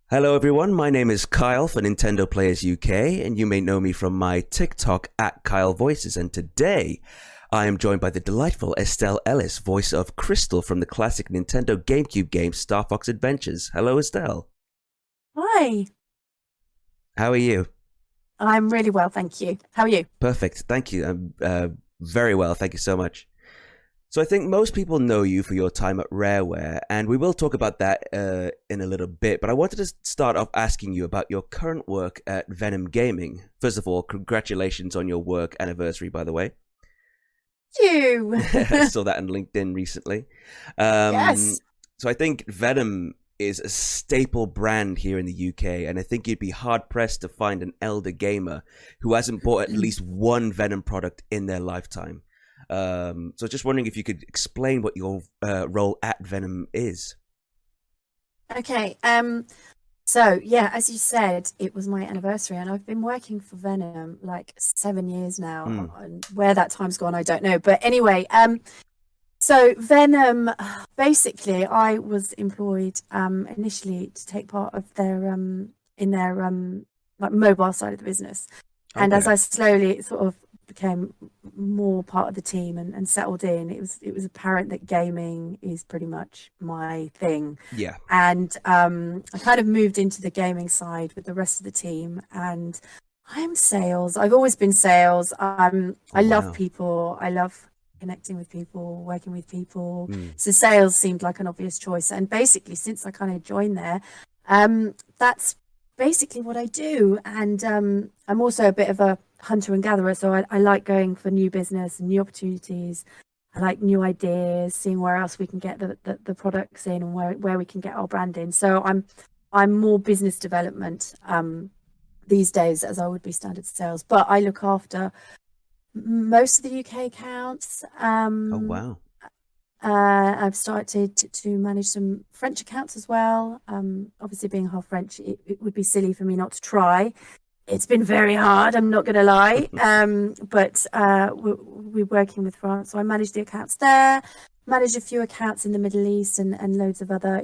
Hello everyone, my name is Kyle for Nintendo Players UK, and you may know me from my TikTok at Kyle Voices, and today I am joined by the delightful Estelle Ellis, voice of Krystal from the classic Nintendo GameCube game Star Fox Adventures. Hello Estelle. Hi, How are you? I'm really well, thank you. How are you? Perfect, thank you. I'm very well, thank you so much. So I think most people know you for your time at Rareware, and we will talk about that in a little bit. But I wanted to start off asking you about your current work at Venom Gaming. First of all, congratulations on your work anniversary, by the way. You. I saw that on LinkedIn recently. Um, Yes. so I think Venom is a staple brand here in the UK, and I think you'd be hard pressed to find an elder gamer who hasn't bought at least one Venom product in their lifetime. So just wondering if you could explain what your role at Venom is. Okay. So yeah, as you said, it was my anniversary, and I've been working for Venom like 7 years now. And where that time's gone, I don't know. But anyway, so Venom, basically, I was employed initially to take part of their in their like mobile side of the business. And as Okay. I slowly sort of became more part of the team and settled in, it was apparent that gaming is pretty much my thing. Yeah. And I kind of moved into the gaming side with the rest of the team. And I am sales. I've always been sales. Oh I love wow. people. I love connecting with people, working with people. Mm. So sales seemed like an obvious choice. And basically, since I kind of joined there, that's basically what I do. And I'm also a bit of a hunter and gatherer, so I like going for new business and new opportunities. I like new ideas, seeing where else we can get the products in and where we can get our brand in. So I'm more business development these days as I would be standard sales, but I look after most of the UK accounts. Oh wow. I've started to manage some French accounts as well. Obviously, being half French, it would be silly for me not to try. It's been very hard, I'm not going to lie. But we're working with France, so I manage the accounts there, manage a few accounts in the Middle East, and loads of other,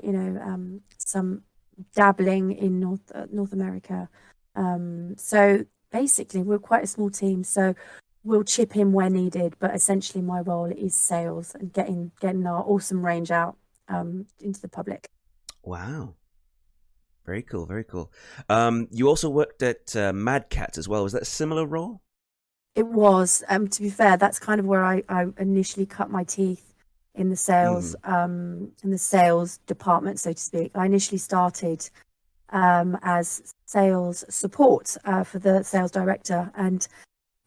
some dabbling in North America. So basically, we're quite a small team, so we'll chip in where needed. But essentially, my role is sales and getting our awesome range out into the public. Wow. Very cool. Very cool. You also worked at Mad Catz as well. Was that a similar role? It was, to be fair, that's kind of where I initially cut my teeth Mm. in the sales department, so to speak. I initially started as sales support for the sales director, and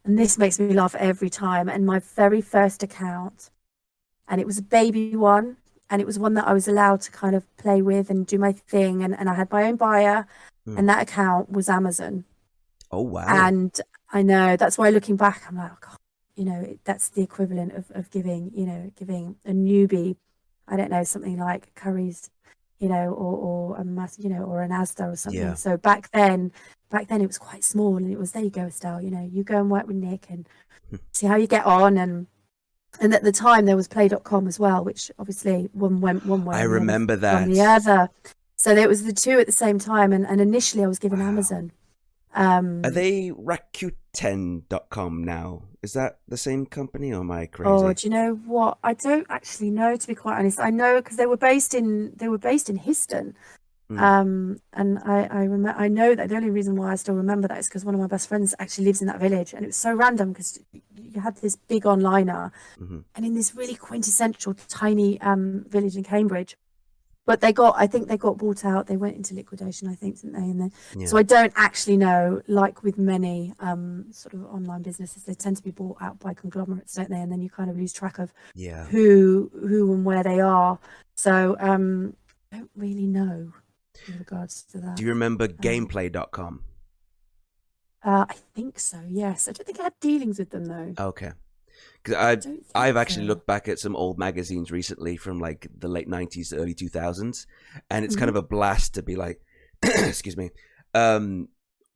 this makes me laugh every time. And my very first account, and it was a baby one, and it was one that I was allowed to kind of play with and do my thing, and I had my own buyer, Mm. and that account was Amazon. Oh wow. And I know that's why looking back, I'm like, oh, God, that's the equivalent of giving, giving a newbie, I don't know, something like Curry's, or a mass, or an Asda or something. Yeah. So back then it was quite small, and it was, there you go, Estelle, you go and work with Nick and see how you get on. And at the time there was play.com as well, which obviously one went one way I and the other remember gone the that. other. So there was the two at the same time, and initially I was given Wow. Amazon. Are Um, they Rakuten.com now? Is that the same company or am I Oh, crazy? do you know what? I don't actually know, to be quite honest. I know because they were based in Histon. Mm. And I remember, I know that the only reason why I still remember that is because one of my best friends actually lives in that village, and it was so random because you had this big onliner, Hmm. and in this really quintessential tiny village in Cambridge. But I think they got bought out. They went into liquidation, I think, didn't they? And then, Yeah. so I don't actually know. Like with many sort of online businesses, they tend to be bought out by conglomerates, don't they? And then you kind of lose track of Yeah. who and where they are. So I don't really know with regards to Do that. you remember Um, gameplay.com? I think so. Yes, I don't think I had dealings with them though. Okay. Because Don't I've think actually so. looked back at some old magazines recently from like the late 90s, early 2000s, and it's kind Hmm. of a blast to be like, excuse me, um,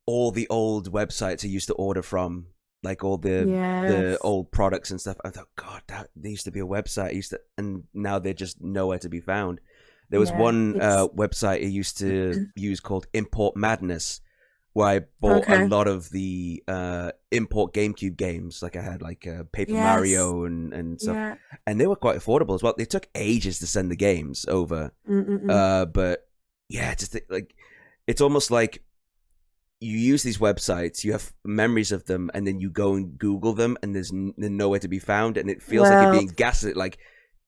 all the old websites I used to order from, like all the Yes. old products and stuff. I thought, God, that there used to be a website. I used to, and now they're just nowhere to be found. There was Yeah, one it's website I used to use called Import Madness, where I bought a okay. lot of the import GameCube games. Like I had like Paper Yes. Mario and stuff, Yeah. and they were quite affordable as well. They took ages to send the games over, Mm-mm-mm. but yeah, just like it's almost like you use these websites, you have memories of them, and then you go and Google them, and they're nowhere to be found, and it feels like you're Well, being gaslit. Like,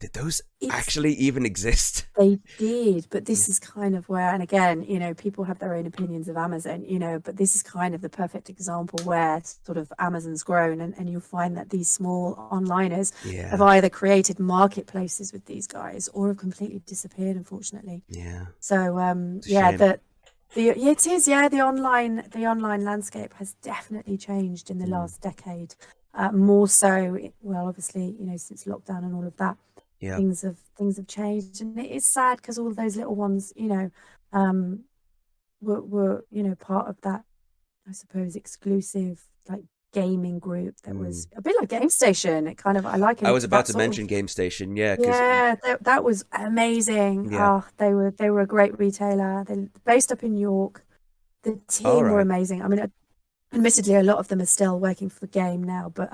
did those it's actually even exist? they did, but this is kind of where, and again, people have their own opinions of Amazon, but this is kind of the perfect example where sort of Amazon's grown, and you'll find that these small onliners have Yeah, either created marketplaces with these guys or have completely disappeared, unfortunately. yeah, So it's a yeah, shame. yeah, it is. Yeah, the online landscape has definitely changed in the Mm, last decade. More so, well, obviously, since lockdown and all of that, yeah. things have changed, and it is sad because all those little ones, um, were part of that, I suppose, exclusive like gaming group that Mm. was a bit like Game Station. It kind of I liken I it was to about that to sort of. mention Game Station, yeah, because Yeah, that was amazing. yeah, Oh, they were a great retailer. They're based up in York. The all team were right, amazing. I mean, admittedly, a lot of them are still working for the game now, but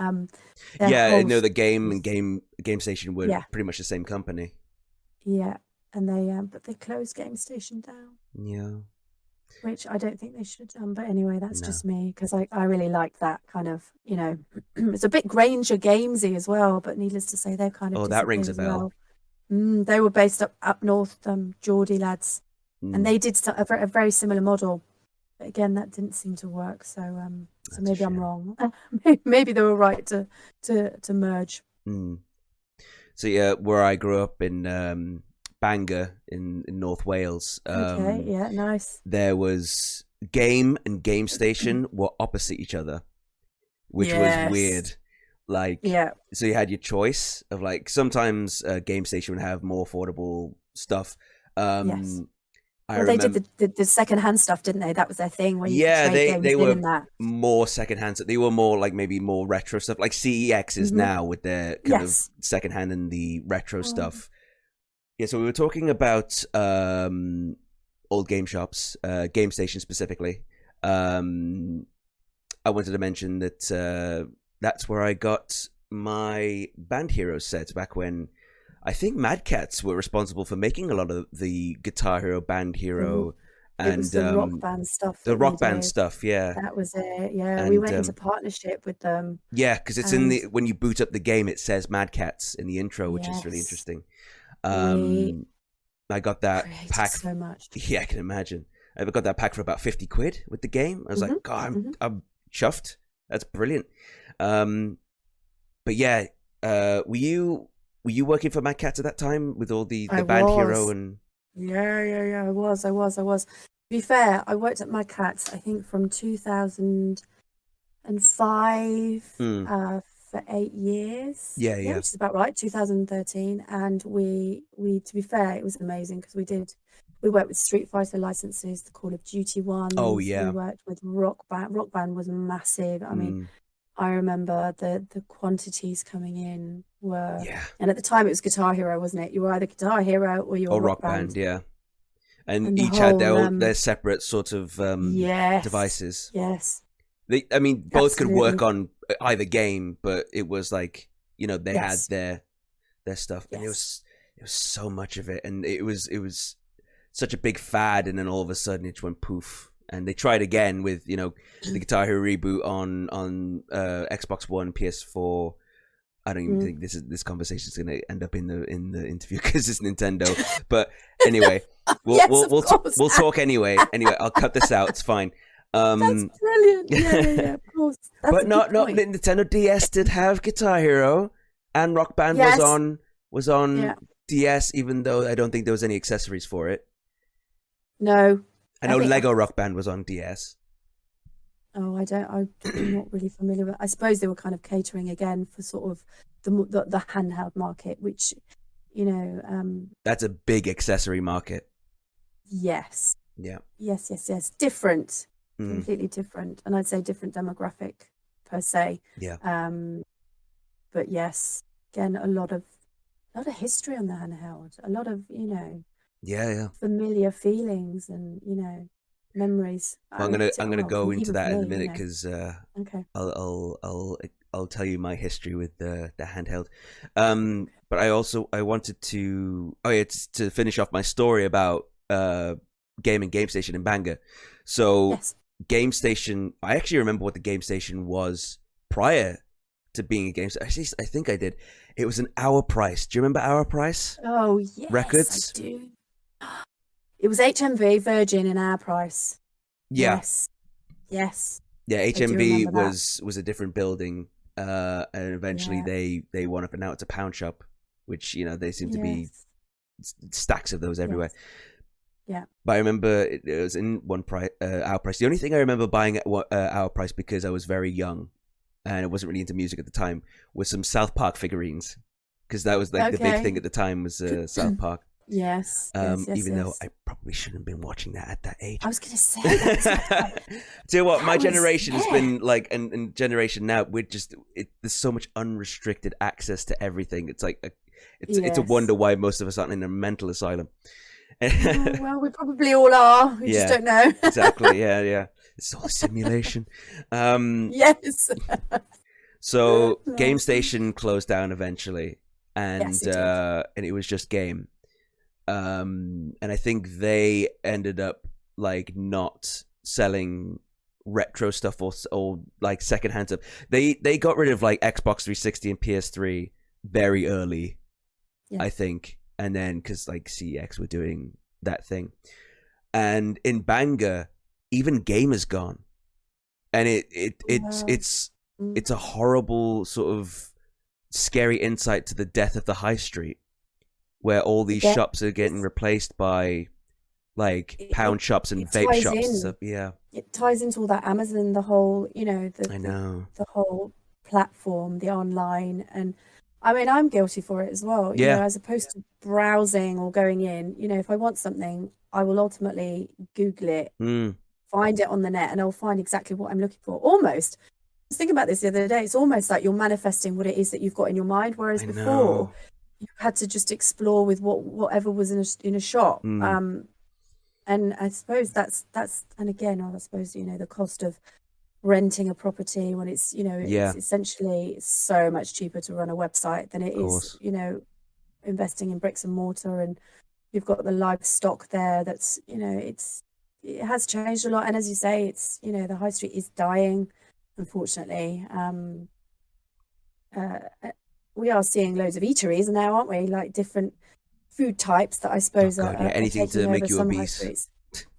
their yeah. whole No, the game and was, Game Station were yeah, pretty much the same company. yeah, and they closed Game Station down, Yeah, which I don't think they should have done. But anyway, that's no. just me because I really like that kind of, it's a bit Granger Gamesy as well. But needless to say, they've kind of Oh, that rings disappeared a as bell. well. They were based up north, Geordie lads, and Mm, they did a very similar model. But again, that didn't seem to work. So that's a maybe I'm shame. wrong. Maybe they were right to merge. Mm. So yeah, where I grew up in Bangor in North Wales, Okay, yeah, nice. there was Game and Game Station were opposite each other, which was Yes. weird. Like, Yeah. so you had your choice of like sometimes Game Station would have more affordable stuff. Yes. I Well, they did remember, the secondhand stuff, didn't they? That was their thing where you could yeah, trade they games in were and that. more secondhand. They were more like maybe more retro stuff, like CEX is Hmm. now with their kind of Yes. secondhand and the retro Oh, stuff. Yeah, so we were talking about old game shops, Game Station specifically. I wanted to mention that that's where I got my Band Hero set back when I think Mad Catz were responsible for making a lot of the Guitar Hero, Band the, Hero, it was and the Rock Band stuff the that they Rock Band did. stuff. Yeah, That was it. Yeah, we and went into partnership with them, yeah, because it's in and the when you boot up the game, it says Mad Catz in the intro, which is really yes, interesting. we Um, I got that created pack. so much. Yeah, I can imagine. I got that pack for about 50 quid with the game. I was Hmm. like, God, Hmm. I'm chuffed. That's brilliant. Um, but yeah, were you working for Mad Catz at that time with all the I Band Hero was. and Yeah. I was. To be fair, I worked at Mad Catz, I think from 2005 mm, for 8 years. yeah, Yeah, yeah, which is about right, 2013. And we to be fair, it was amazing because we worked with Street Fighter licenses, the Call of Duty oh ones. We yeah, worked with Rock Band. Rock Band was massive. I mean, mm, I remember the quantities coming in were, yeah, and at the time it was Guitar Hero, wasn't it? You were either Guitar Hero or you were or Rock Rock Band, Band. yeah, and And the each had whole their separate sort of yes, devices. yes, I mean, both could work absolutely. on either game, but it was like they had Yes, their stuff, and yes. it was so much of it, and it was such a big fad, and then all of a sudden it went poof. And they tried again with the Guitar Hero reboot on Xbox One, PS4. I don't even Mm. think this conversation is going to end up in the interview because it's Nintendo. But anyway, we'll Yes, we'll of we'll, course. we'll talk anyway. Anyway, I'll cut this out. It's fine. That's Um, brilliant. Yeah, of course. That's but a good not point. Nintendo DS did have Guitar Hero, and Rock Band Yes. was on Yeah. DS, even though I don't think there was any accessories for it. No. I I know think Lego Rock Band was on DS. I'm not really familiar with. I suppose they were kind of catering again for sort of the handheld market, which, you know, That's a big accessory market. yes. Yeah. Yes. Different, Mm, completely different. And I'd say different demographic per se. yeah. Um, but yes, again, a lot of history on the handheld. A lot of, Yeah. familiar feelings and, memories. Well, I mean, I'm gonna go into even for that in a me, minute because Okay. I'll tell you my history with the handheld. But I wanted to it's to finish off my story about Game Station in Bangor. So Yes. Game Station, I actually remember what the Game Station was prior to being a game. Actually, I think I did. It was an Hour Price. Do you remember Hour Price Oh, yes, I Records? do. It was HMV, Virgin, and Our Price. Yeah, Yes. Yes. yeah. I do HMV remember that. was a different building, and eventually Yeah. they won up, and now it's a pound shop, which they seem to be Yes. stacks of those everywhere. Yes. Yeah. But I remember it was in one price, Our Price. The only thing I remember buying at Our Price, because I was very young and I wasn't really into music at the time, was some South Park figurines, because that was like the big thing Okay. at the time was South Park. Yes. Yes. Yes. Even though Yes. I probably shouldn't have been watching that at that age. I was going to say that. Tell you what, my That was, generation has yeah. been like, and generation now, we're just there's so much unrestricted access to everything. It's like it's a Yes. wonder why most of us aren't in a mental asylum. Oh, well, we probably all are. We just Yeah, don't know. exactly. Yeah. It's all a simulation. Yes. So No. Game Station closed down eventually, Yes, it did. and it was just Game. And I think they ended up like not selling retro stuff or like secondhand stuff. They got rid of like Xbox 360 and PS3 very early, Yeah. I think, and then because like CX were doing that thing, and in Bangor, even Game is gone, and Wow. it's a horrible sort of scary insight to the death of the high street, where all these Again, shops are getting replaced by like it pound shops and it vape ties shops and in. stuff. Yeah, It ties into all that Amazon, the whole, I know. the whole platform, the online, and I mean, I'm guilty for it as well. Yeah. As opposed to browsing or going in, if I want something, I will ultimately Google it, Mm, find it on the net, and I'll find exactly what I'm looking for. Almost. I was thinking about this the other day. It's almost like you're manifesting what it is that you've got in your mind, whereas I before know. you had to just explore with whatever was in a shop. Mm, And I suppose that's and again, I suppose the cost of renting a property when it's yeah, it's essentially so much cheaper to run a website than it of is course. investing in bricks and mortar, and you've got the live stock there. That's it has changed a lot, and as you say, it's the high street is dying, unfortunately. We are seeing loads of eateries now, aren't we? Like different food types that I Oh suppose God, yeah. are Anything taking to over make you some high obese. streets.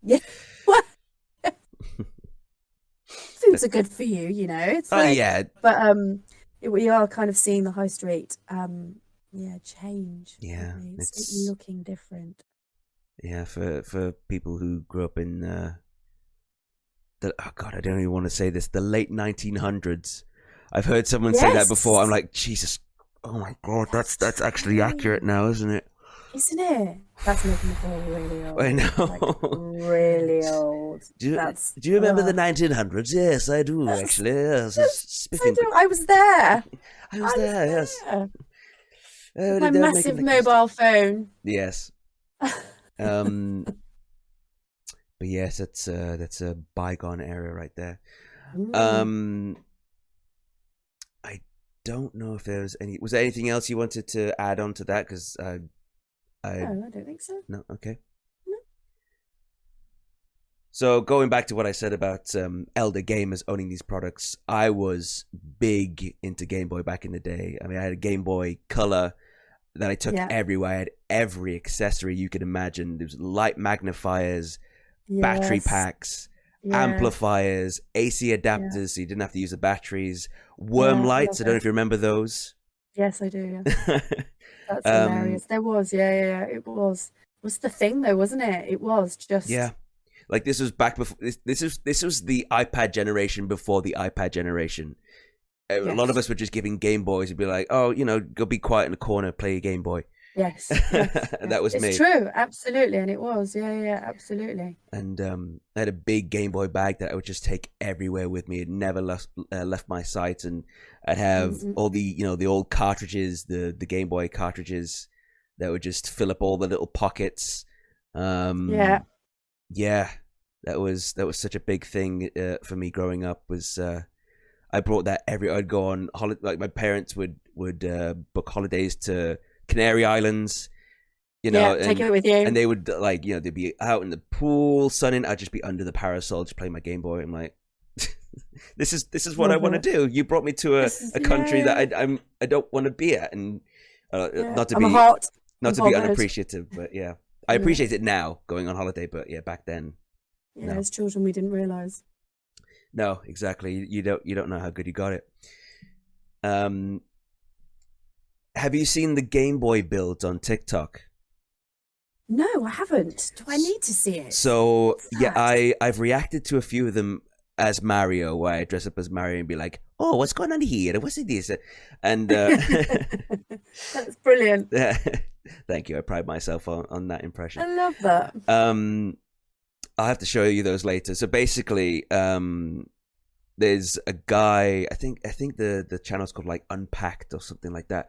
Yeah. Foods are good for you, it's Oh like, yeah, but we are kind of seeing the high street change, yeah. aren't we? It's It's looking different. yeah for people who grew up in oh God, I don't even want to say this. The late 1900s. I've heard someone say that before. I'm Yes, like, Jesus. Oh my God, that's that's actually accurate true, now, isn't it? isn't it? That's making me feel really I old, like know. really old. Do you, That's do you remember the 1900s? Yes, I do, yes, actually. Yes, it's yes, I spiffing. do. I was there. I was I was there, yes. there with Oh, my they're making massive the custard. mobile phone. Yes. Um, but yes, that's a bygone era right there. Mm. Um, I don't know if was there anything else you wanted to add on to that? Because I No, I don't think so. no, okay. No. So going back to what I said about elder gamers owning these products, I was big into Game Boy back in the day. I mean, I had a Game Boy Color that I took Yeah. everywhere. I had every accessory you could imagine. There was light magnifiers, battery Yes. packs, Yes. amplifiers, AC adapters, Yeah. so you didn't have to use the batteries. Worm Yeah. lights. Love I don't know it. if you remember those. Yes, I do. Yes. That's um, hilarious. There was. Yeah. It was. It was the thing though, wasn't it? It was yeah. just. Like this was back before this was the iPad generation before the iPad generation. A lot of Yes. us were just giving Game Boys and be like, oh, go be quiet in the corner, play your Game Boy. Yes. Yes. And Yes. that was It's me. true. Absolutely. And it was. Yeah. Absolutely. And I had a big Game Boy bag that I would just take everywhere with me. It never left my sight, and I'd have all the the old cartridges, the Game Boy cartridges that would just fill up all the little pockets. Yeah. Yeah, that was such a big thing for me growing up. Was I brought that I'd go on holiday. Like my parents would book holidays to Canary Islands, Yeah, take it with and you. they would they'd be out in the pool sunning. I'd just be under the parasol, just playing my Game Boy. I'm like, this is what I want to do. You brought me to a country that I don't want to be at, and not to I'm be hot. not to be unappreciative, but yeah, I appreciate it now going on holiday. But yeah, back then, yeah, as children we didn't realize. No, exactly. You don't know how good you got it. Have you seen the Game Boy builds on TikTok? No, I haven't. Do I need to see it? So yeah, I've reacted to a few of them as Mario, where I dress up as Mario and be like, "Oh, what's going on here? What's this?" And that's brilliant. Thank you. I pride myself on that impression. I love that. I'll have to show you those later. So basically, there's a guy. I think the channel's called like Unpacked or something like that.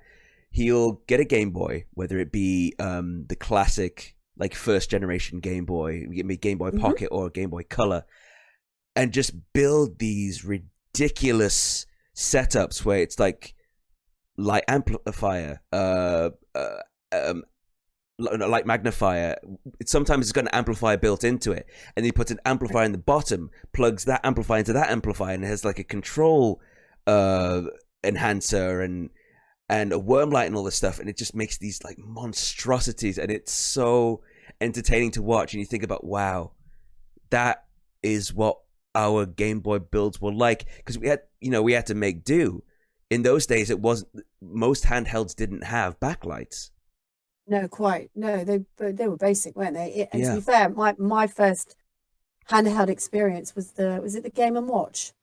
He'll get a Game Boy, whether it be the classic like first generation Game Boy, Game Boy Pocket or Game Boy Color, and just build these ridiculous setups where it's like light amplifier, light magnifier. Sometimes it's got an amplifier built into it, and he puts an amplifier in the bottom, plugs that amplifier into that amplifier, and it has like a control enhancer and a worm light and all this stuff, and it just makes these like monstrosities, and it's so entertaining to watch. And you think about, wow, that is what our Game Boy builds were like, because we had to make do. In those days, it wasn't, most handhelds didn't have backlights. No, quite. No, they were basic, weren't they? And to be fair, my first handheld experience was it the Game and Watch?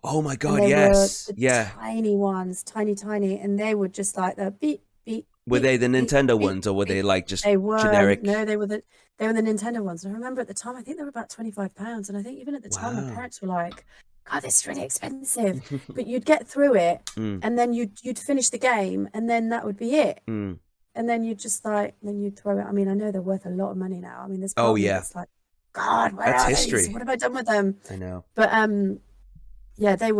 Oh my god, yes. Tiny ones, tiny, and they were just like the beep beep. Were they the Nintendo ones, or were they like just generic? No, they were the Nintendo ones. And I remember at the time, I think they were about £25, and I think even at the time, my parents were like, "God, this is really expensive." But you'd get through it, and then you'd finish the game, and then that would be it. And then you'd just then you'd throw it. I mean, I know they're worth a lot of money now. I mean, there's it's like, God, where are history. What have I done with them? I know. But yeah, they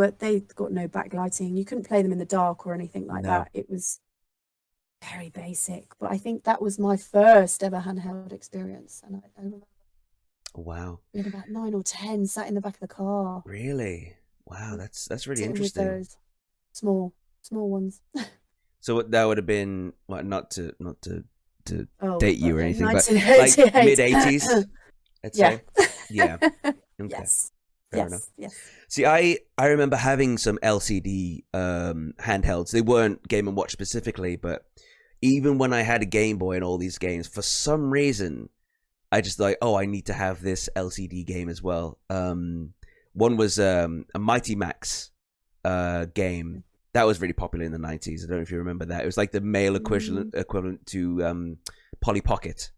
got no backlighting. You couldn't play them in the dark or anything like that. It was very basic. But I think that was my first ever handheld experience. And I remember. Wow. Being about 9 or 10, sat in the back of the car. Really? Wow, that's really interesting. With those small ones. So that would have been not to date you or anything, but like mid-80s. I'd say. Yeah. Okay. Yes. Fair enough. Yes. See, I remember having some LCD handhelds. They weren't Game & Watch specifically, but even when I had a Game Boy and all these games, for some reason, I just like, oh, I need to have this LCD game as well. One was a Mighty Max game. That was really popular in the 90s. I don't know if you remember that. It was like the male equivalent to Polly Pocket.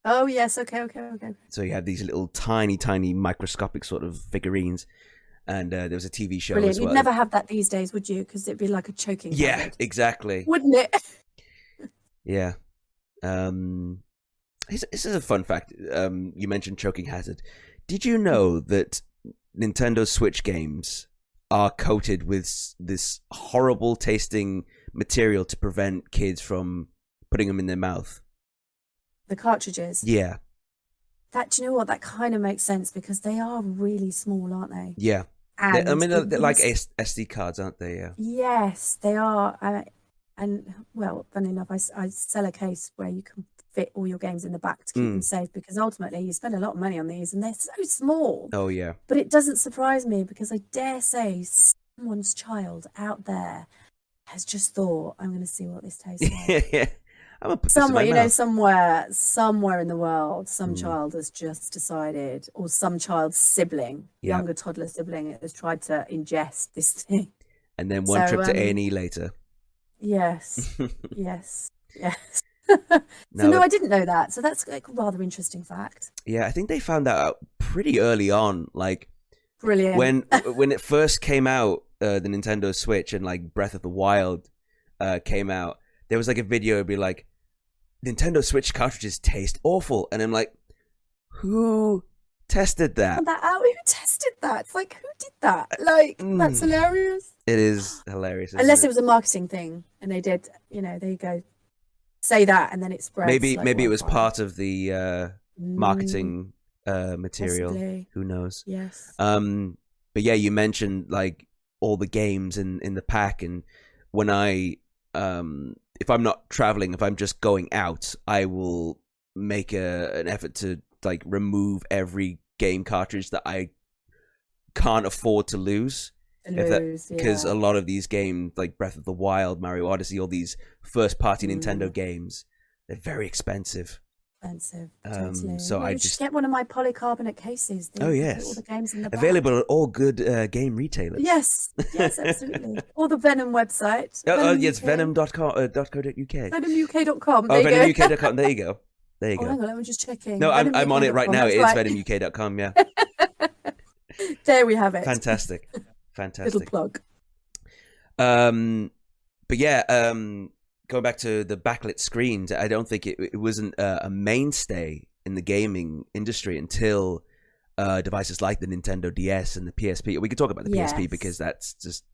Oh, yes. Okay. So you had these little tiny microscopic sort of figurines. And there was a TV show Brilliant. as well. You'd never have that these days, would you? Because it'd be like a choking hazard. Exactly. Wouldn't it? Yeah. This is a fun fact. You mentioned choking hazard. Did you know that Nintendo Switch games are coated with this horrible tasting material to prevent kids from putting them in their mouth? The cartridges? Yeah. Do you know what? That kind of makes sense because they are really small, aren't they? Yeah. I mean, they're like SD cards, aren't they? Yeah. Yes, they are. And, well, funny enough, I sell a case where you can fit all your games in the back to keep them safe, because ultimately you spend a lot of money on these and they're so small. Oh, yeah. But it doesn't surprise me because I dare say someone's child out there has just thought, I'm going to see what this tastes like. Yeah. I'm put somewhere, you know, somewhere in the world, some child has just decided, or some child's sibling, younger toddler sibling, has tried to ingest this thing. And then one trip to A&E later. Yes. yes. So I didn't know that. So that's like a rather interesting fact. Yeah, I think they found that out pretty early on. Like, brilliant. When it first came out, the Nintendo Switch and like Breath of the Wild came out, there was like a video. It'd be like, Nintendo Switch cartridges taste awful, and I'm like, who tested that? That out. Who tested that? It's like, who did that? Like, that's hilarious. It is hilarious. Unless it was a marketing thing, and they did, there you go, say that, and then it spreads. Maybe like maybe it was wildfire. part of the marketing material. Possibly. Who knows? Yes. But yeah, you mentioned like all the games in the pack, and when I if I'm not traveling, if I'm just going out, I will make an effort to like remove every game cartridge that I can't afford to lose. Because a lot of these games, like Breath of the Wild, Mario Odyssey, all these first-party Nintendo games, they're very expensive. Totally. So I just get one of my polycarbonate cases. Oh yes, all the games in the available at all good game retailers. Yes, absolutely. Or the Venom website. Oh yes, venom.co.uk. Venomuk.com. Oh, venomuk.com. There you go. There you go. Hang on, let me just checking. No, I'm on it right now. It's venomuk.com. Yeah. There we have it. Fantastic. Little plug. But yeah, going back to the backlit screens, I don't think it wasn't a mainstay in the gaming industry until devices like the Nintendo DS and the PSP. We could talk about the PSP because that's just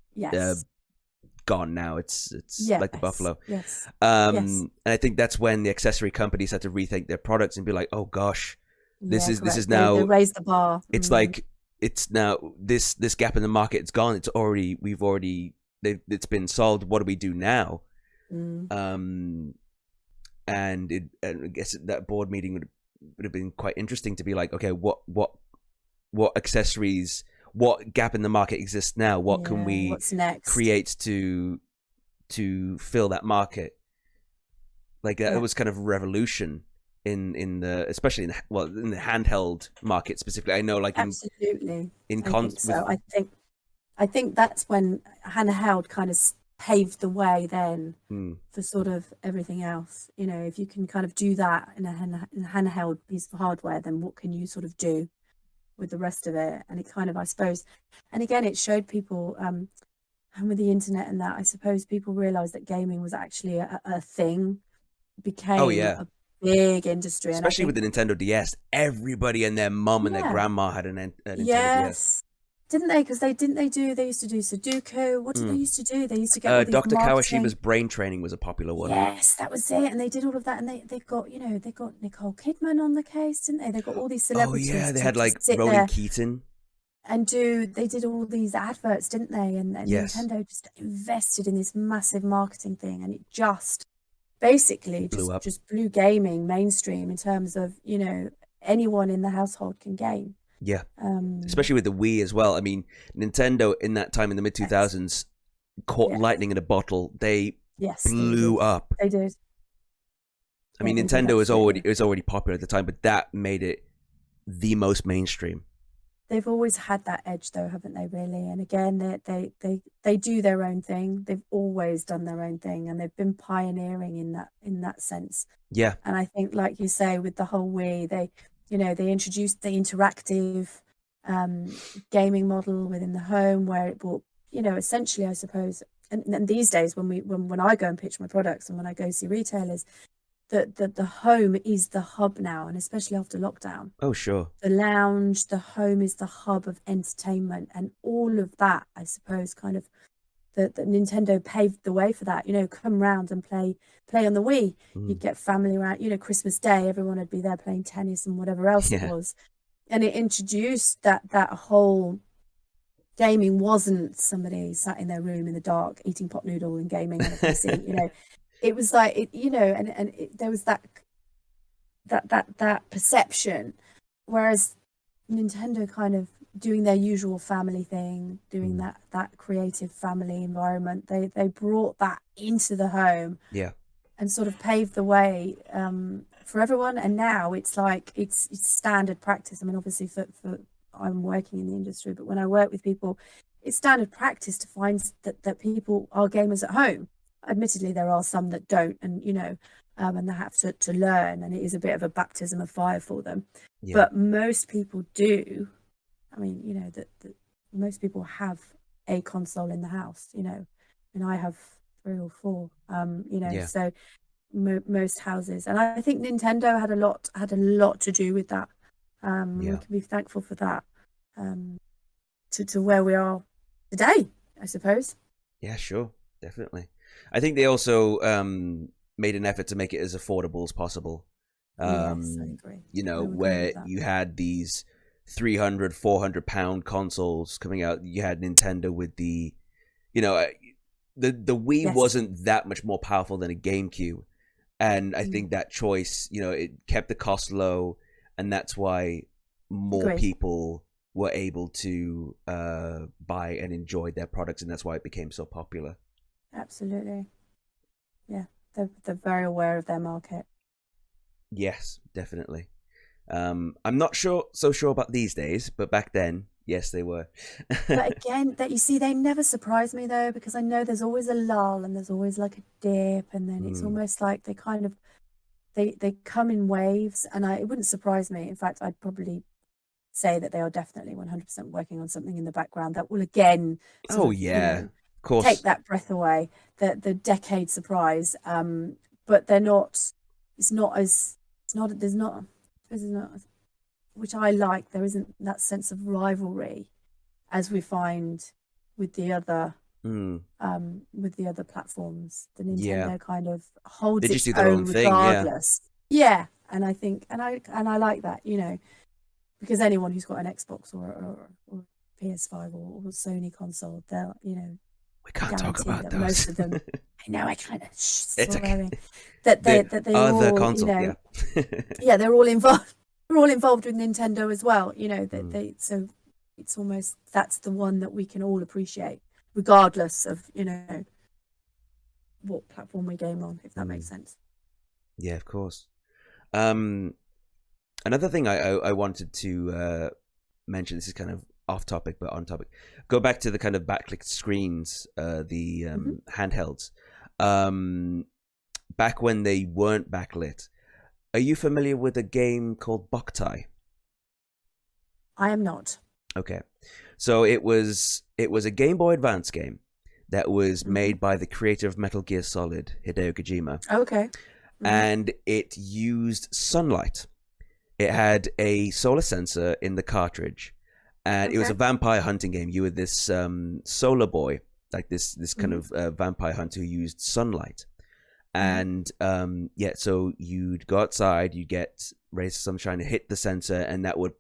gone now. It's like the buffalo. Yes. And I think that's when the accessory companies had to rethink their products and be like, oh gosh, this is now they raised the bar. It's like it's now this gap in the market. It's gone. It's been solved. What do we do now? And I guess that board meeting would have been quite interesting to be like, okay, what accessories, what gap in the market exists now? What can we create to fill that market? Like it was kind of a revolution in the, especially in the handheld market specifically. I know, like absolutely. I think that's when handheld kind of paved the way then for sort of everything else. If you can kind of do that in a handheld piece of hardware, then what can you sort of do with the rest of it? And it kind of, I suppose, and again, it showed people, and with the internet and that, I suppose people realized that gaming was actually a thing, became a big industry. Especially with the Nintendo DS, everybody and their mum and their grandma had a Nintendo DS. Didn't they? Because they used to do Sudoku. What did they used to do? They used to get Dr. Kawashima's brain training was a popular one. Yes, that was it. And they did all of that. And they got Nicole Kidman on the case, didn't they? They got all these celebrities. Oh yeah, they had like Rowan Keaton. And they did all these adverts, didn't they? And Nintendo just invested in this massive marketing thing, and it just basically just blew gaming mainstream in terms of, anyone in the household can game. Yeah, especially with the Wii as well. I mean, Nintendo in that time in the mid-2000s caught lightning in a bottle. They blew up. They did. I mean, Nintendo was already popular at the time, but that made it the most mainstream. They've always had that edge, though, haven't they? Really, and again, they do their own thing. They've always done their own thing, and they've been pioneering in that sense. Yeah, and I think, like you say, with the whole Wii, they introduced the interactive gaming model within the home, where it brought, essentially, I suppose, and these days when I go and pitch my products and when I go see retailers, the home is the hub now, and especially after lockdown. Oh, sure. The lounge, the home is the hub of entertainment, and all of that, I suppose, kind of the Nintendo paved the way for that. Come round and play on the Wii. You'd get family around, Christmas Day, everyone would be there playing tennis and whatever else it was. And it introduced that whole gaming wasn't somebody sat in their room in the dark eating pot noodle and gaming on a PC. It was like there was that perception, whereas Nintendo kind of doing their usual family thing, doing that creative family environment, they brought that into the home, and sort of paved the way for everyone. And now it's like it's standard practice. I mean, obviously for I'm working in the industry, but when I work with people, it's standard practice to find that people are gamers at home. Admittedly, there are some that don't, and and they have to learn, and it is a bit of a baptism of fire for them. But most people do. I mean, that most people have a console in the house, and I have 3 or 4, so most houses, and I think Nintendo had a lot to do with that. We can be thankful for that, to where we are today, I suppose. Yeah, sure, definitely. I think they also made an effort to make it as affordable as possible. Yes, I agree. You know, I would agree where with that. you had these 300, 400 pound consoles coming out. You had Nintendo with the, you know, the Wii Yes. wasn't that much more powerful than a GameCube. And I Mm. think that choice, you know, it kept the cost low, and that's why more Agreed. people were able to buy and enjoy their products, and that's why it became so popular. Absolutely. Yeah, they're very aware of their market. Yes, definitely. I'm not so sure about these days, but back then, yes, they were. But again, that you see, they never surprise me though, because I know there's always a lull and there's always like a dip, and then it's almost like they kind of they come in waves, and it wouldn't surprise me. In fact, I'd probably say that they are definitely 100% working on something in the background that will again sort Oh of, yeah, of course. take that breath away, the decade surprise. But they're not. It's not as. It's not. There's not. There's not. Which I like. There isn't that sense of rivalry, as we find with the other. With the other platforms, the Nintendo kind of holds They its just do their own own thing, yeah. regardless. Yeah, and I think, and I like that, because anyone who's got an Xbox or PS5 or Sony console, they'll, We can't talk about that those. most of them. I know, I kind of. It's okay. That they other all, console, yeah. yeah, they're all involved. They're all involved with Nintendo as well. So it's almost, that's the one that we can all appreciate, regardless of what platform we game on, if that makes sense. Yeah, of course. Another thing I wanted to mention, this is kind of off topic but on topic, go back to the kind of backlit screens, the handhelds. Back when they weren't backlit, are you familiar with a game called Boktai? I am not. Okay, so it was a Game Boy Advance game that was made by the creator of Metal Gear Solid, Hideo Kojima. Okay. And it used sunlight. It had a solar sensor in the cartridge, and it was a vampire hunting game. You were this solar boy, like this kind of vampire hunter who used sunlight. And so you'd go outside, you'd get rays of sunshine, hit the sensor, and that would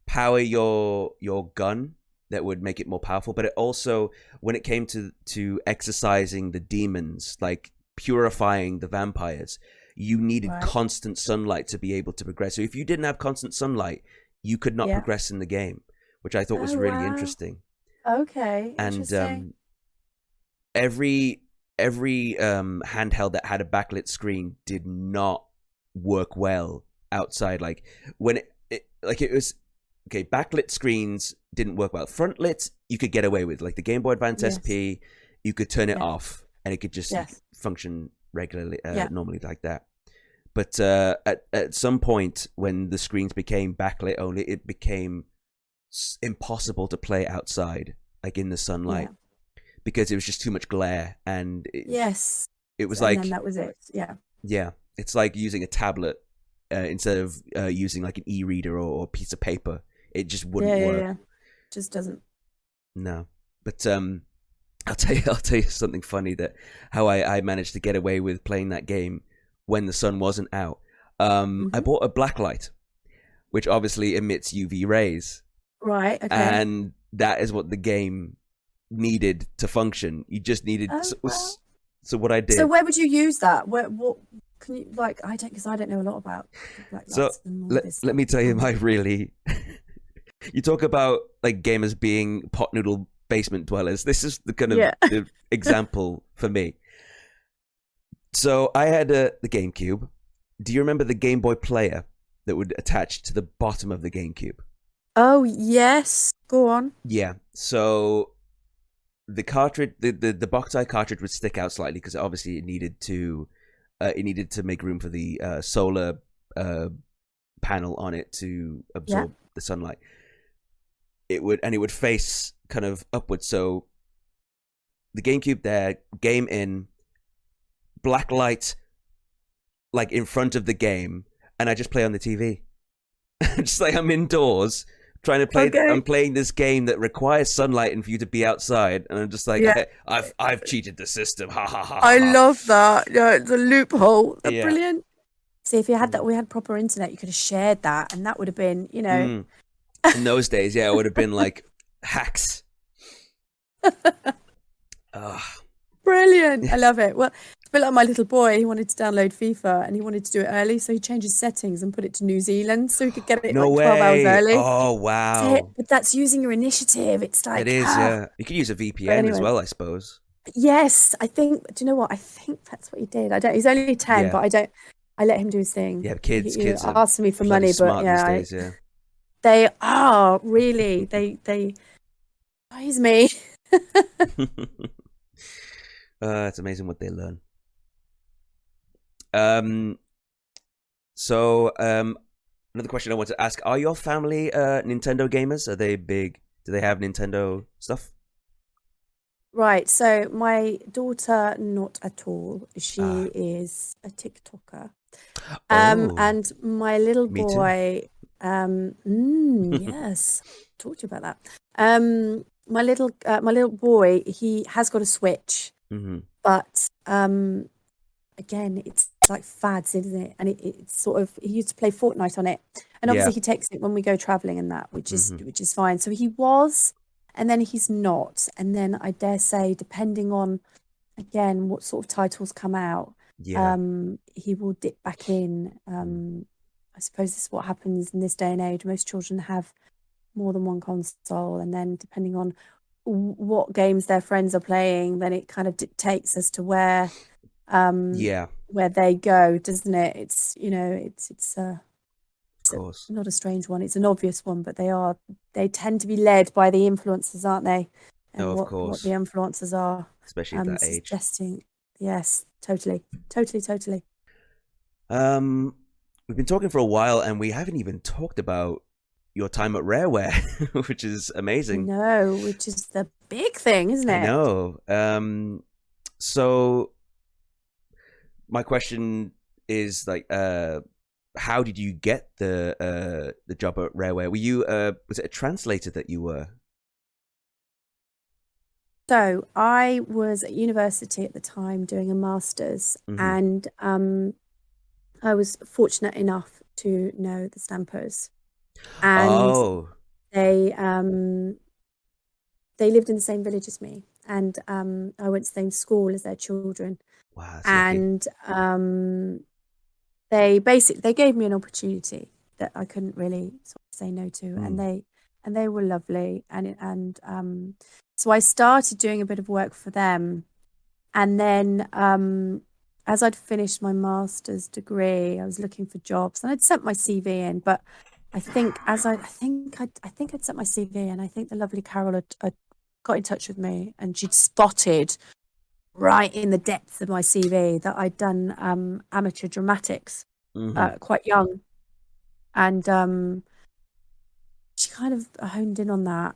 power your gun. That would make it more powerful. But it also, when it came to exercising the demons, like purifying the vampires, you needed constant sunlight to be able to progress. So if you didn't have constant sunlight, you could not progress in the game, which I thought was really interesting. Okay. And every handheld that had a backlit screen did not work well outside. Like when it was okay, backlit screens didn't work well. Frontlit you could get away with, like the Game Boy Advance SP, you could turn it off and it could just function regularly, normally like that. But at some point when the screens became backlit only, it became impossible to play outside, like in the sunlight, because it was just too much glare. And it was like, and that was it. Yeah, it's like using a tablet instead of using like an e-reader or a piece of paper. It just wouldn't work. Just doesn't. No, but I'll tell you something funny, that how I managed to get away with playing that game when the sun wasn't out. I bought a blacklight, which obviously emits UV rays. Right. Okay. And that is what the game needed to function. You just needed. So what I did. So where would you use that? What can you, like? I don't, because I don't know a lot about blacklights. So let me tell you my really. You talk about like gamers being pot noodle basement dwellers. This is the kind of the example for me. So I had the GameCube. Do you remember the Game Boy player that would attach to the bottom of the GameCube? Oh yes, go on. Yeah. So the cartridge, the Boktai cartridge would stick out slightly because obviously it needed to make room for the solar panel on it to absorb the sunlight. It would face kind of upwards. So the GameCube there, game in, black light like in front of the game, and I just play on the TV. Just like I'm indoors trying to play. Okay. I'm playing this game that requires sunlight and for you to be outside, and I'm just like, Yeah. I've cheated the system. Ha ha ha. I ha. love that. Yeah, it's a loophole. They're Yeah. brilliant. See, if you had that, we had proper internet, you could have shared that, and that would have been, you know. In those days, yeah, it would have been like hacks. Brilliant. I love it. Well, it's a bit like my little boy. He wanted to download FIFA and he wanted to do it early, so he changed his settings and put it to New Zealand so he could get it No like 12 hours way. early. Oh wow. But that's using your initiative. It's like It is, yeah. You could use a VPN as anyway. well, I suppose. Yes, I think. Do you know what? I think that's what he did. I don't. He's only 10, Yeah. but I don't. I let him do his thing. Yeah, kids He are asked me for bloody money, smart but yeah, these days, yeah. they are really. They surprise me. It's amazing what they learn. So another question I want to ask: are your family Nintendo gamers? Are they big? Do they have Nintendo stuff? Right. So my daughter, not at all. She is a TikToker. And my little Me too. boy, yes, talk to you about that. My little boy, he has got a Switch, but again, it's like fads, isn't it? And it's sort of, he used to play Fortnite on it, and obviously he takes it when we go traveling and that, which is fine. So he was, and then he's not, and then I dare say, depending on again what sort of titles come out, he will dip back in. I suppose this is what happens in this day and age. Most children have more than one console, and then depending on what games their friends are playing, then it kind of dictates as to where they go, doesn't it? It's, you know, it's of course not a strange one, it's an obvious one, but they tend to be led by the influencers, aren't they? And what the influencers are, especially at that age. Suggesting. Yes, totally. We've been talking for a while, and we haven't even talked about your time at Rareware, which is amazing. No, which is the big thing, isn't it? I know. So my question is like, how did you get the job at Rareware? Were you was it a translator that you were? So I was at university at the time doing a master's, and I was fortunate enough to know the Stampers, and they lived in the same village as me, and I went to the same school as their children. Wow, and they gave me an opportunity that I couldn't really sort of say no to, and they were lovely, and so I started doing a bit of work for them, and then as I'd finished my master's degree, I was looking for jobs, and I'd sent my CV in, but I think I'd sent my CV in. I think the lovely Carol had got in touch with me, and she'd spotted right in the depths of my CV that I'd done amateur dramatics quite young, and she kind of honed in on that,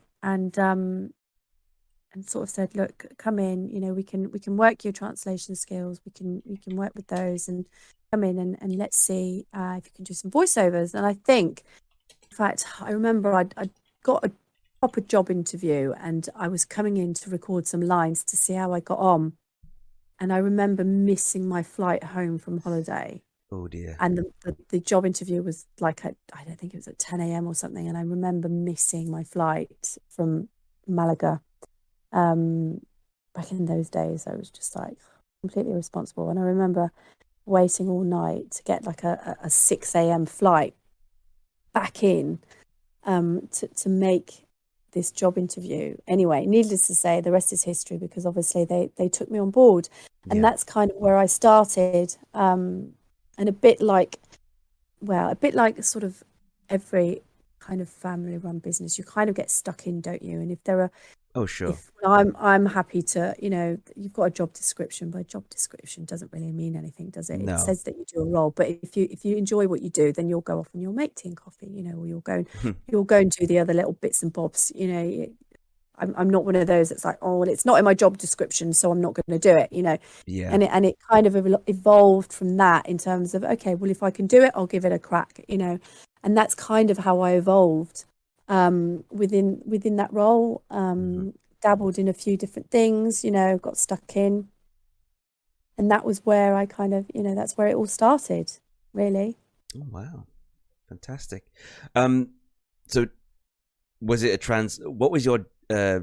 and sort of said, look, come in, you know, we can work your translation skills, we can work with those, and come in and let's see if you can do some voiceovers. And I think, in fact, I remember I'd got a proper job interview, and I was coming in to record some lines to see how I got on, and I remember missing my flight home from holiday. Oh dear. And the job interview was like I don't think it was at 10 a.m. or something, and I remember missing my flight from Malaga. Back in those days, I was just like completely irresponsible, and I remember waiting all night to get like a 6 a.m. flight back in to make this job interview. Anyway, needless to say, the rest is history, because obviously they took me on board, and that's kind of where I started, and a bit like sort of every kind of family run business, you kind of get stuck in, don't you? And if there are I'm happy to, you know, you've got a job description, but a job description doesn't really mean anything, does it? No. It says that you do a role, but if you enjoy what you do, then you'll go off and you'll make tea and coffee, you know, or you'll go and do the other little bits and bobs, you know. I'm not one of those that's like, oh, well, it's not in my job description, so I'm not going to do it, you know. Yeah. And it kind of evolved from that in terms of, okay, well, if I can do it, I'll give it a crack, you know. And that's kind of how I evolved within that role. Dabbled in a few different things, you know, got stuck in. And that was where I kind of, you know, that's where it all started, really. Oh, wow. Fantastic. So was it what was your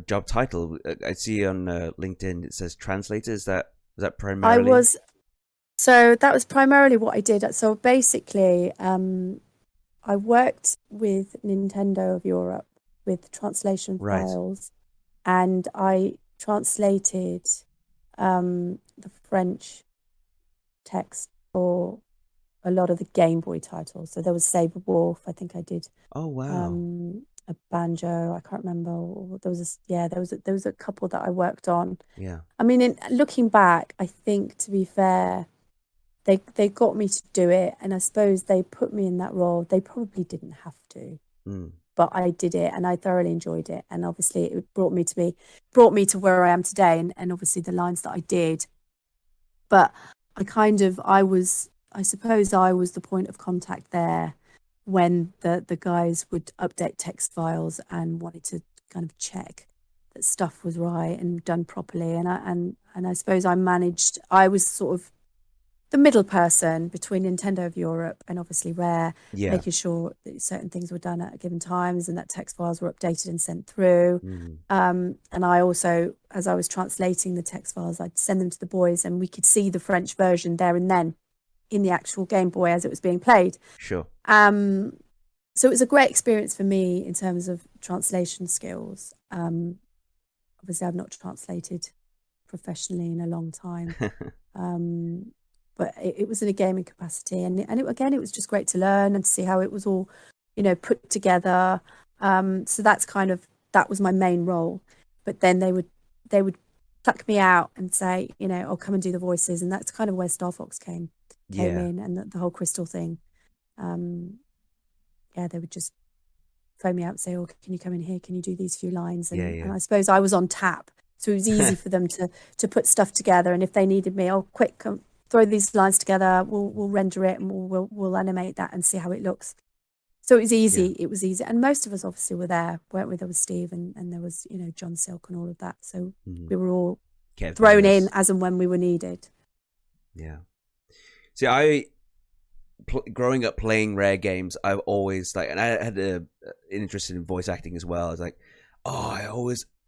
job title? I see on LinkedIn it says translator. Was that primarily? So that was primarily what I did. So basically, I worked with Nintendo of Europe with translation files, and I translated the French text for a lot of the Game Boy titles. So there was Saber Wolf. I think I did. Oh, wow. A Banjo. I can't remember. There was a couple that I worked on. Yeah. I mean, looking back, I think, to be fair, they got me to do it, and I suppose they put me in that role. They probably didn't have to, but I did it, and I thoroughly enjoyed it. And obviously, it brought me to where I am today, and obviously the lines that I did. But I suppose I was the point of contact there when the guys would update text files and wanted to kind of check that stuff was right and done properly. And I suppose I was sort of the middle person between Nintendo of Europe and obviously Rare, making sure that certain things were done at given times and that text files were updated and sent through. And I also, as I was translating the text files, I'd send them to the boys, and we could see the French version there and then in the actual Game Boy as it was being played. Sure. So it was a great experience for me in terms of translation skills. Obviously, I've not translated professionally in a long time. But it was in a gaming capacity, and it was just great to learn and see how it was all, you know, put together. So that was my main role. But then they would pluck me out and say, you know, "Oh, come and do the voices," and that's kind of where Star Fox came in, and the whole Krystal thing. They would just phone me out and say, "Oh, can you come in here? Can you do these few lines?" And I suppose I was on tap, so it was easy for them to put stuff together. And if they needed me, "Oh, quick, come throw these lines together. We'll render it and we'll animate that and see how it looks." So it was easy. It was easy, and most of us obviously were there, weren't we? There was Steve and there was, you know, John Silk and all of that. So we were all thrown in as and when we were needed. Yeah. See, growing up playing Rare games, I've always and I had an interest in voice acting as well. I was like, oh,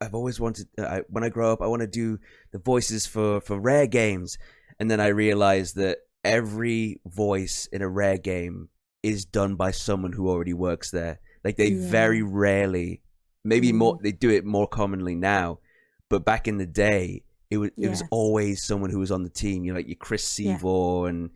I've always wanted. When I grow up, I want to do the voices for Rare games. And then I realized that every voice in a Rare game is done by someone who already works there. Like they very rarely, maybe more, they do it more commonly now, but back in the day, it was always someone who was on the team. You know, like your Chris Sevor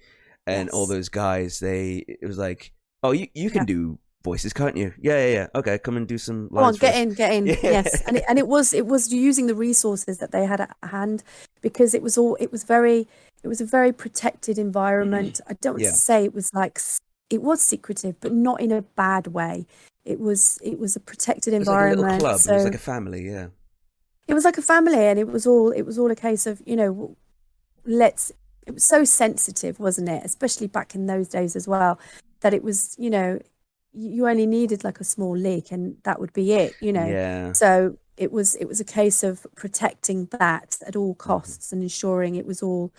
and all those guys. It was like, oh, you can do voices, can't you? Yeah. Okay, come and do some lines. Get in. Yes, and it was using the resources that they had at hand, because it was a very protected environment. I don't want to say it was like, it was secretive, but not in a bad way. It was a protected environment. It was like a little club. So it was like a family. Yeah. It was like a family, and it was all a case of, you know, it was so sensitive, wasn't it? Especially back in those days as well, that it was, you know, you only needed like a small leak and that would be it, you know. Yeah. So it was a case of protecting that at all costs and ensuring it was all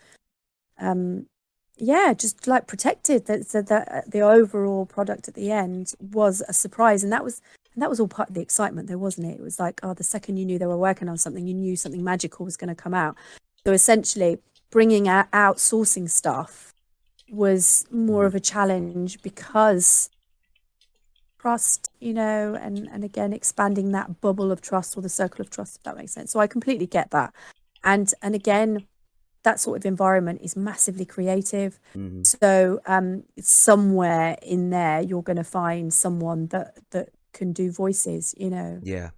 just like protected, so that the overall product at the end was a surprise. And that was all part of the excitement though, wasn't it? It was like, the second you knew they were working on something, you knew something magical was going to come out. So essentially bringing out outsourcing stuff was more of a challenge, because trust, you know, and again, expanding that bubble of trust, or the circle of trust, if that makes sense. So I completely get that. And again, that sort of environment is massively creative. So somewhere in there, you're going to find someone that can do voices, you know. Yeah.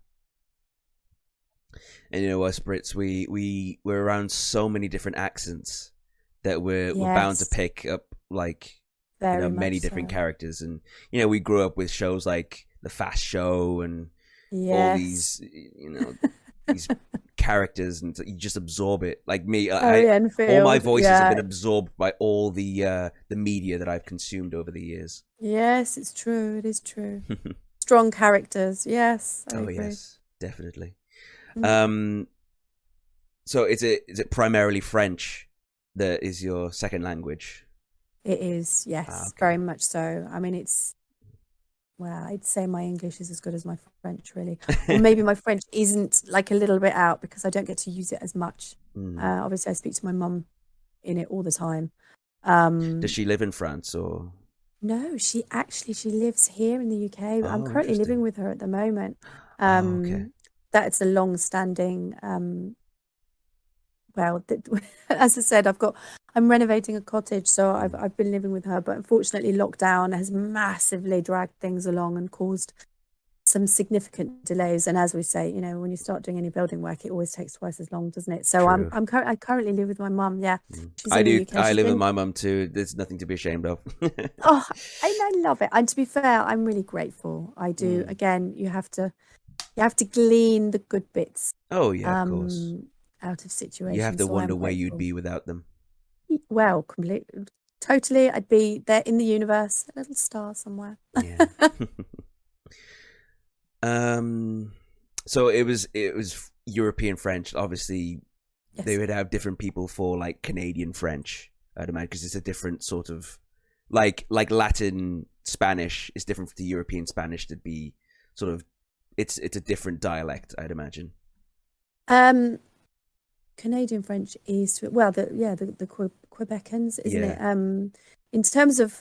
And you know, us Brits, we're around so many different accents that we're bound to pick up, like, many different characters. And you know, we grew up with shows like The Fast Show and all these, you know, these characters, and you just absorb it. Like me, Oh, all my Enfield. voices have Yeah. been absorbed by all the media that I've consumed over the years. Yes, it's true. It is true. Strong characters. Yes, I Oh agree. yes, definitely. Mm. So is it primarily French that is your second language? It is, yes, Okay. very much so. I mean, well, I'd say my English is as good as my French, really. Or maybe my French isn't like a little bit out because I don't get to use it as much. Obviously, I speak to my mum in it all the time. Does she live in France or? No, she lives here in the UK. I'm Oh, currently living interesting. with her at the moment. Oh, okay. That's a long-standing well, as I said, I'm renovating a cottage, so I've been living with her, but unfortunately lockdown has massively dragged things along and caused some significant delays. And as we say, when you start doing any building work, it always takes twice as long, doesn't it? So True. I currently live with my mum. Yeah, she's I in do. the UK. I She's live with been my mum too. There's nothing to be ashamed of. oh, I love it. And to be fair, I'm really grateful. I do. Again, you have to glean the good bits Oh yeah, of course. out of situations. You have to so wonder I'm where you'd grateful. be without them. Well, completely, totally. I'd be there in the universe, a little star somewhere. Yeah. So it was European French. Obviously, they Yes. would have different people for like Canadian French, I'd imagine, because it's a different sort of like Latin Spanish is different from the European Spanish. To be sort of it's a different dialect, I'd imagine. Canadian French is well, the Quebecans, isn't it? Yeah. In terms of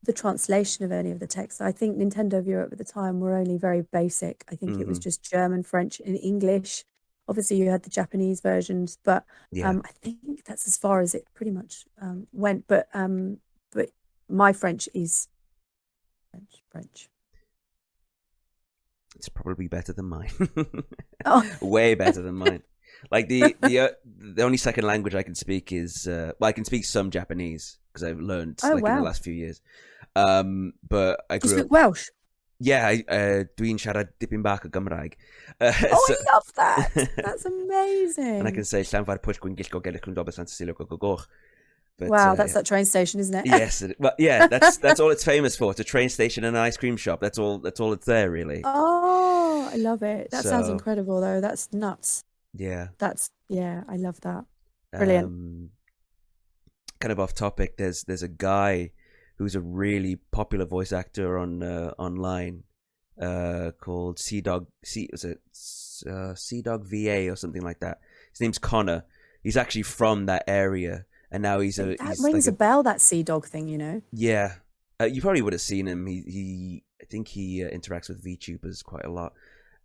the translation of any of the texts, I think Nintendo of Europe at the time were only very basic. I think it was just German, French, and English. Obviously, you had the Japanese versions, but Yeah. I think that's as far as it pretty much went. But my French is French. It's probably better than mine. Oh, Way better than mine. Like the only second language I can speak is I can speak some Japanese because I've learned oh like in the wow! last few years. But I Do you grew up. speak Welsh? Yeah, dwi'n siarad dipyn bach o Gymraeg. Oh, So, I love that. That's and I amazing. can say llanfair pwll gwyn gillgo gelych yn dobeth Santa goch. But Wow, that's that train station, isn't it? yes, well, yeah, that's all it's famous for. It's a train station and an ice cream shop. That's all it's there really. Oh, I love it. That sounds So incredible, though. That's nuts. yeah. Yeah, I love that. Brilliant. Kind of off topic. There's a guy who's a really popular voice actor on online called Sea Dog VA or something like that. His name's Connor. He's actually from that area, and now he's That rings a bell, that sea dog thing, yeah. You probably would have seen him. I think he interacts with VTubers quite a lot,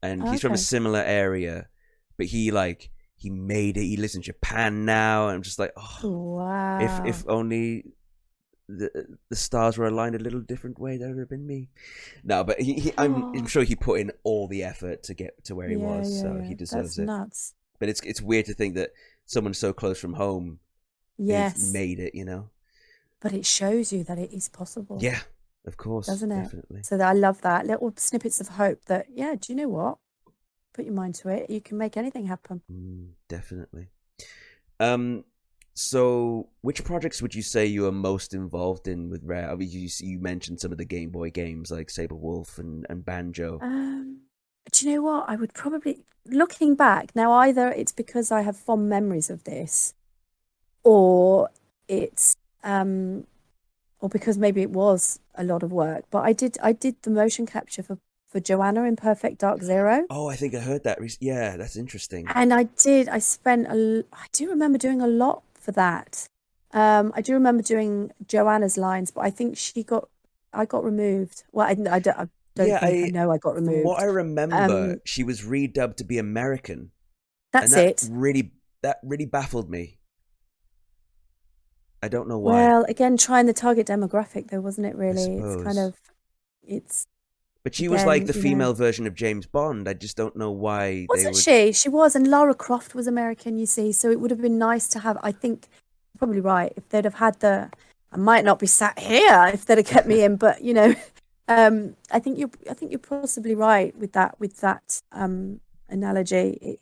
and he's from a Okay. similar area, but he made it. He lives in Japan now, and I'm just like, oh, Wow. if only the stars were aligned a little different way, that would have been me. No, but I'm sure he put in all the effort to get to where he was, so he deserves That's it. nuts. But it's weird to think that someone so close from home Yes. has made it, But it shows you that it is possible. Yeah, of course, Doesn't it? definitely. So I love that. Little snippets of hope that, yeah, do you know what? Put your mind to it. You can make anything happen. Definitely. So which projects would you say you are most involved in with Rare? I mean, you mentioned some of the Game Boy games like Saber Wolf and Banjo. Do you know what? I would probably, looking back now, either it's because I have fond memories of this, or it's or because maybe it was a lot of work. But I did the motion capture for Joanna in Perfect Dark Zero. Oh, I think I heard that. Yeah, that's interesting. And I do remember doing a lot for that. I do remember doing Joanna's lines, but I think I got removed. Well, I don't Yeah, think I know I got from removed. what I remember, she was redubbed to be American. That's and it. That really baffled me. I don't know why. Well, again, trying the target demographic, though, wasn't it? Really, it's kind of, But she was like the female version of James Bond. I just don't know why. Wasn't she? She was, and Lara Croft was American, you see. So it would have been nice to have. I think you're probably right. If they'd have had I might not be sat here if they'd have kept me in. But I think you're possibly right with that analogy.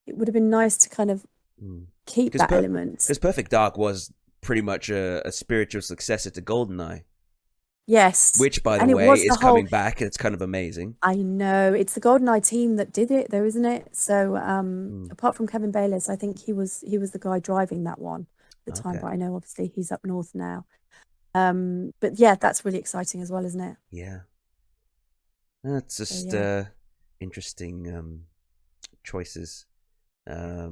it would have been nice to kind of keep that element. Because Perfect Dark was pretty much a spiritual successor to GoldenEye. Yes. Which, by the way, is coming back, and it's kind of amazing. I know. It's the GoldenEye team that did it, though, isn't it? So, apart from Kevin Bayliss, I think he was the guy driving that one at the time. But I know, obviously, he's up north now. But yeah, that's really exciting as well, isn't it? Yeah. That's just interesting choices. I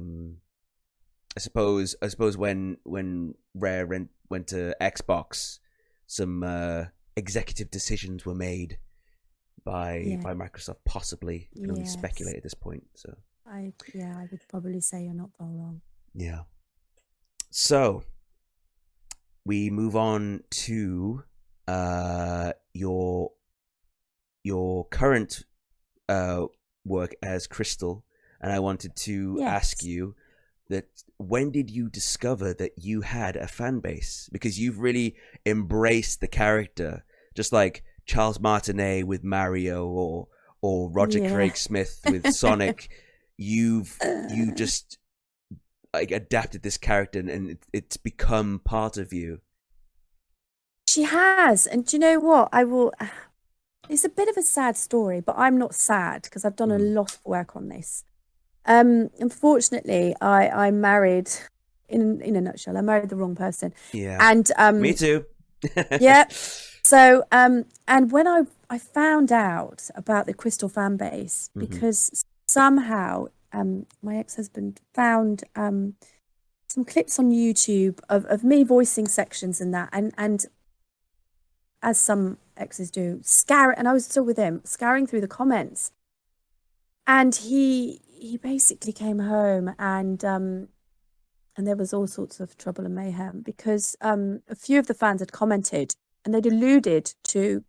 suppose when Rare went to Xbox, some executive decisions were made by Microsoft, possibly. You can only speculate at this point. So I would probably say you're not far wrong. Yeah. So we move on to your current work as Krystal, and I wanted to ask you that when did you discover that you had a fan base? Because you've really embraced the character, just like Charles Martinet with Mario or Roger Craig Smith with Sonic. You just like adapted this character, and it's become part of you. She has, and do you know what? It's a bit of a sad story, but I'm not sad because I've done a lot of work on this. Unfortunately, I married, in a nutshell, I married the wrong person. Yeah. And me too. Yeah. So and when I found out about the Krystal fan base, because somehow my ex-husband found some clips on YouTube of me voicing sections and that, and as some exes do, and I was still with him, scouring through the comments, and he basically came home, and there was all sorts of trouble and mayhem because a few of the fans had commented and they'd alluded to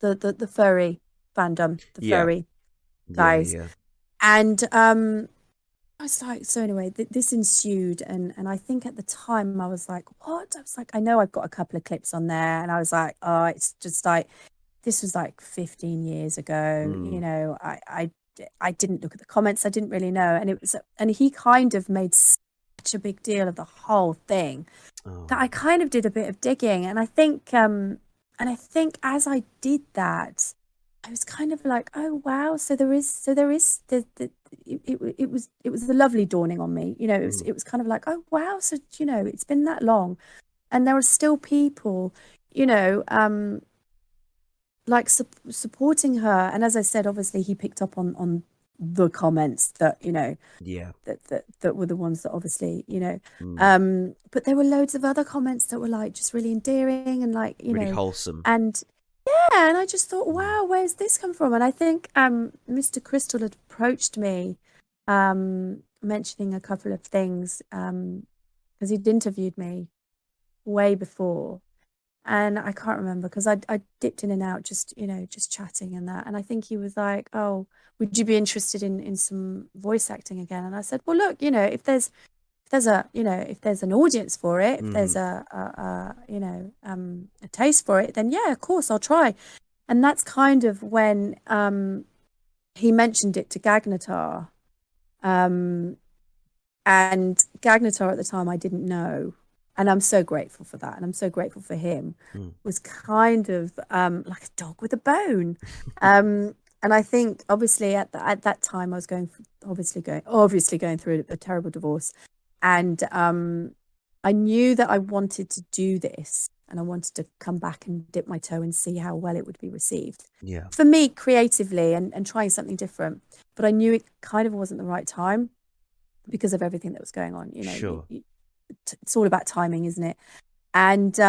the furry fandom, the furry guys. And I was like, so anyway, this ensued, and I think at the time I was like, what? I was like, I know I've got a couple of clips on there, and I was like, oh, it's just like, this was like 15 years ago, you know, I didn't look at the comments, I didn't really know, and he kind of made such a big deal of the whole thing that I kind of did a bit of digging, and I think as I did that, I was kind of like, oh wow, so there is it was a lovely dawning on me, you know. It was kind of like, oh wow, so you know, it's been that long, and there are still people, you know, like supporting her. And as I said, obviously he picked up on the comments that, you know, that were the ones that obviously, you know, but there were loads of other comments that were like just really endearing and like, you really know, wholesome. And and I just thought, wow, where's this come from? And I think Mr. Krystal had approached me mentioning a couple of things because he'd interviewed me way before, and I can't remember because I dipped in and out, just, you know, just chatting and that. And I think he was like, oh, would you be interested in some voice acting again? And I said, well, look, you know, if there's an audience for it, if there's a you know, a taste for it, then yeah, of course I'll try. And that's kind of when he mentioned it to Gagnatar, and Gagnatar at the time I didn't know, and I'm so grateful for that, and I'm so grateful for him. Was kind of like a dog with a bone. And I think obviously at that time I was obviously going through a terrible divorce. And I knew that I wanted to do this, and I wanted to come back and dip my toe and see how well it would be received. Yeah. For me, creatively and trying something different. But I knew it kind of wasn't the right time because of everything that was going on. You know, sure. It's all about timing, isn't it? And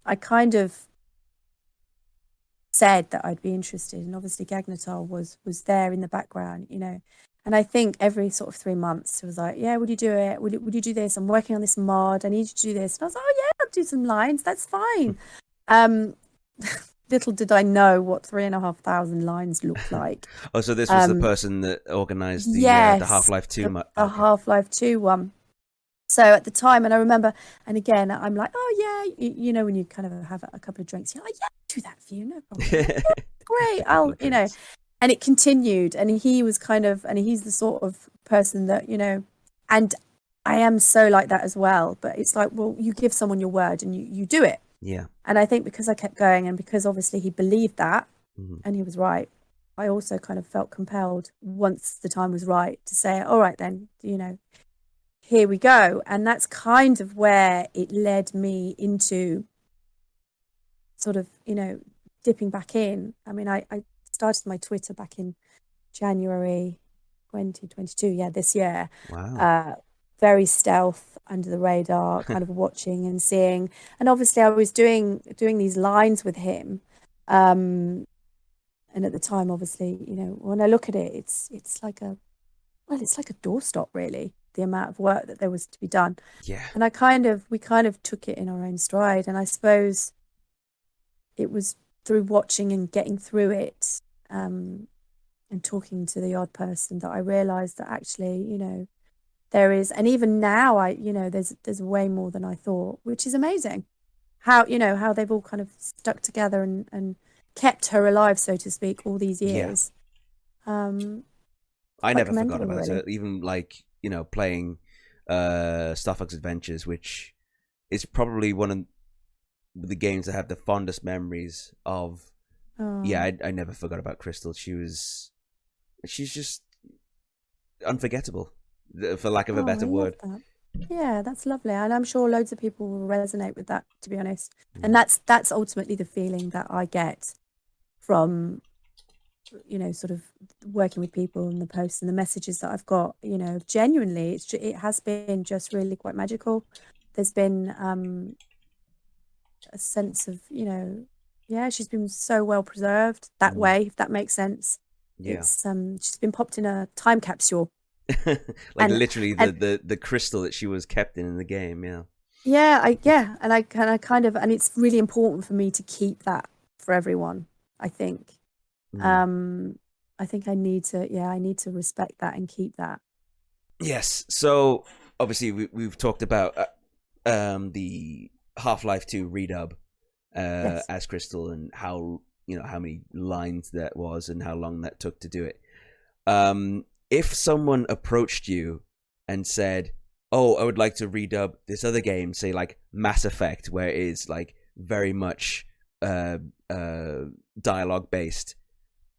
I kind of said that I'd be interested, and obviously Gagnatar was there in the background, you know. And I think every sort of 3 months it was like, yeah, would you do it? Would you do this? I'm working on this mod. I need you to do this. And I was like, oh yeah, I'll do some lines. That's fine. Little did I know what 3,500 lines looked like. Oh, so this was the person that organized the Half-Life 2 mod. The Half-Life 2 one. So at the time, and I remember, and again, I'm like, oh yeah, you know, when you kind of have a couple of drinks, you're like, yeah, I'll do that for you, no problem. Like, yeah, great, I'll, you know. And it continued, and he was kind of, and he's the sort of person that, and I am so like that as well. But it's like, well, you give someone your word and you do it. Yeah. And I think because I kept going and because obviously he believed that and he was right, I also kind of felt compelled once the time was right to say, all right, then, here we go. And that's kind of where it led me into sort of, dipping back in. I mean, I started my Twitter back in January 2022, this year. Wow. Very stealth, under the radar, kind of watching and seeing. And obviously I was doing these lines with him. And at the time, obviously, when I look at it, it's like a doorstop, really, the amount of work that there was to be done. Yeah. And we kind of took it in our own stride. And I suppose it was through watching and getting through it, and talking to the odd person that I realized that actually, there is, and even now there's way more than I thought, which is amazing. How they've all kind of stuck together and kept her alive, so to speak, all these years. I never forgot commendable, about really. it. Even like, playing Star Fox Adventures, which is probably one of the games that have the fondest memories of. Yeah, I never forgot about Krystal. She's just unforgettable, for lack of a better I word. love that. Yeah, that's lovely, and I'm sure loads of people will resonate with that, to be honest. And that's ultimately the feeling that I get from sort of working with people and the posts and the messages that I've got. Genuinely, it has been just really quite magical. There's been a sense of she's been so well preserved that way, if that makes sense. It's she's been popped in a time capsule. Like and literally the crystal that she was kept in the game. and I kind of, and it's really important for me to keep that for everyone, I think. I think I need to respect that and keep that. Yes. So obviously we've talked about the Half-Life 2 redub Yes. as Krystal, and how how many lines that was and how long that took to do it. If someone approached you and said, "Oh, I would like to redub this other game," say like Mass Effect, where it is like very much dialogue based,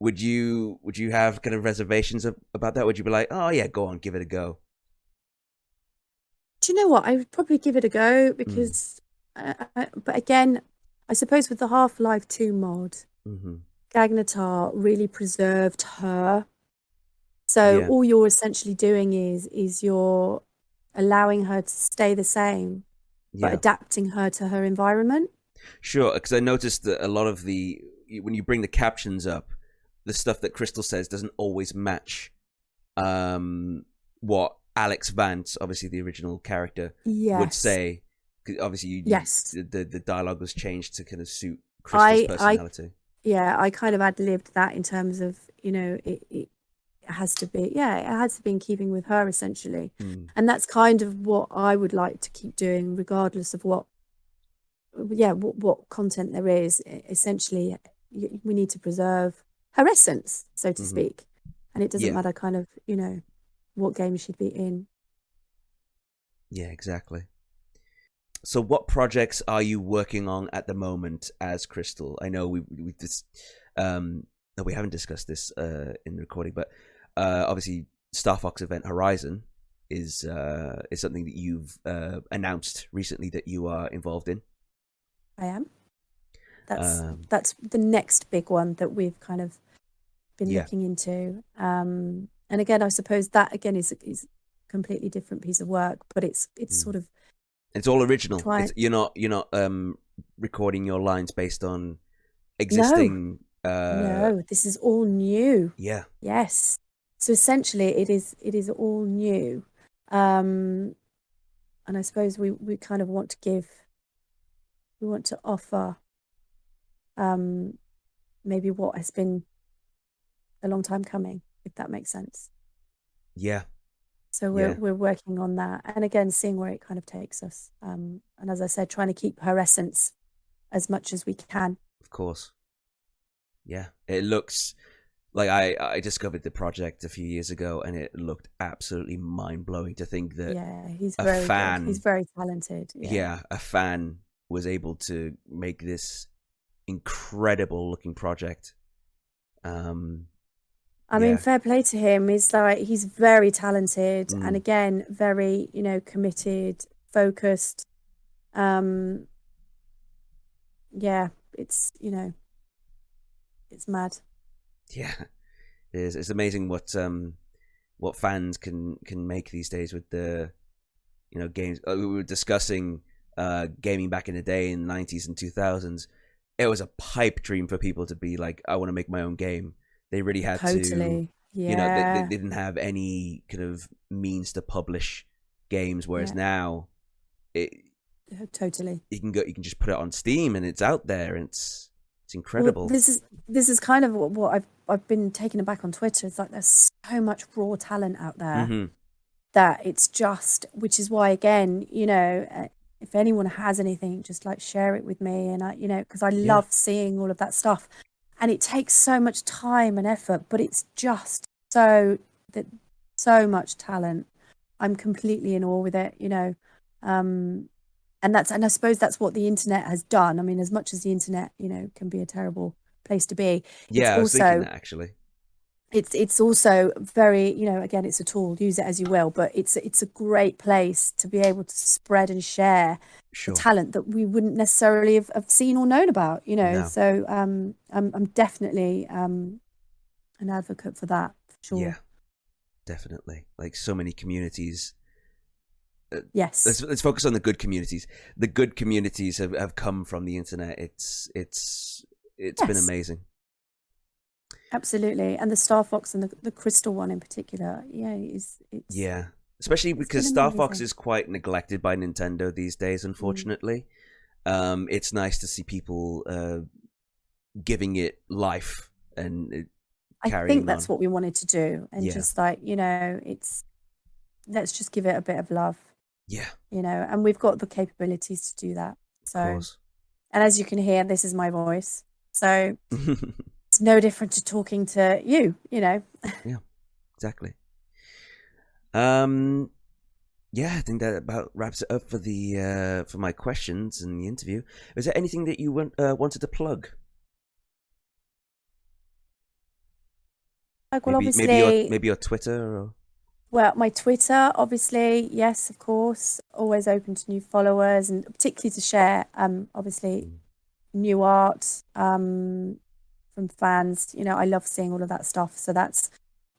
would you have kind of reservations about that? Would you be like, "Oh yeah, go on, give it a go"? Do you know what? I would probably give it a go because, but again, I suppose with the Half-Life 2 mod, Gagnatar really preserved her. So all you're essentially doing is you're allowing her to stay the same, but adapting her to her environment. Sure, because I noticed that a lot of when you bring the captions up, the stuff that Krystal says doesn't always match what Alex Vance, obviously the original character, would say. Obviously, the dialogue was changed to kind of suit Krystal's personality. I kind of ad-libbed that in terms of, it has to be, it has to be in keeping with her, essentially. And that's kind of what I would like to keep doing, regardless of what content there is. Essentially, we need to preserve her essence, so to speak. And it doesn't matter kind of, what game she'd be in. Yeah, exactly. So what projects are you working on at the moment as Krystal? I know we haven't discussed this in the recording, but obviously Star Fox Event Horizon is something that you've announced recently that you are involved in. I am. That's the next big one that we've kind of been looking into. And again, I suppose that again is a completely different piece of work, but it's sort of, it's all original. You're not recording your lines based on existing. No, this is all new. Yeah. Yes. So essentially, it is all new, and I suppose we kind of want to offer, maybe what has been a long time coming, if that makes sense. Yeah. So we're working on that, and again, seeing where it kind of takes us. And as I said, trying to keep her essence as much as we can. Of course. Yeah, it looks like I discovered the project a few years ago, and it looked absolutely mind blowing to think that Yeah, he's a very good. He's fan, very talented. Yeah. a fan was able to make this incredible looking project. I mean, Yeah. fair play to him. He's very talented and Mm. again, very, committed, focused. Um, yeah, it's, it's mad. Yeah, it is. It's amazing what fans can make these days with the games. We were discussing gaming back in the day in the 90s and 2000s. It was a pipe dream for people to be like, I want to make my own game. They really had to, Totally. they Yeah. didn't have any kind of means to publish games, whereas Yeah. now it Totally. you can just put it on Steam and it's out there, and it's Well, incredible. this is kind of what I've been taken aback on Twitter. It's like there's so much raw talent out there Mm-hmm. that it's just, which is why again, if anyone has anything, just like share it with me, and because I Yeah. love seeing all of that stuff, and it takes so much time and effort, but it's just so much talent. I'm completely in awe with it, and I suppose that's what the internet has done. I mean, as much as the internet, can be a terrible place to be, Yeah, I was thinking that actually. It's also very, again, it's a tool, use it as you will, but it's a great place to be able to spread and share Sure. the talent that we wouldn't necessarily have seen or known about, No. So I'm definitely an advocate for that, for sure. Yeah, definitely. Like so many communities. Yes. Let's focus on the good communities. The good communities have come from the internet. It's been amazing. Absolutely. And the Star Fox and the Krystal one in particular, yeah, especially because Star Fox is quite neglected by Nintendo these days, unfortunately. It's nice to see people giving it life and carrying I think that's what we wanted to do, and just like, let's just give it a bit of love. Yeah. And we've got the capabilities to do that. So, of course. And as you can hear, this is my voice. So it's no different to talking to you, Yeah, exactly. Yeah, I think that about wraps it up for the for my questions in the interview. Is there anything that you wanted to plug? Like, well, maybe your Twitter or... Well, my Twitter, obviously, yes, of course, always open to new followers, and particularly to share, obviously, new art from fans. I love seeing all of that stuff. So that's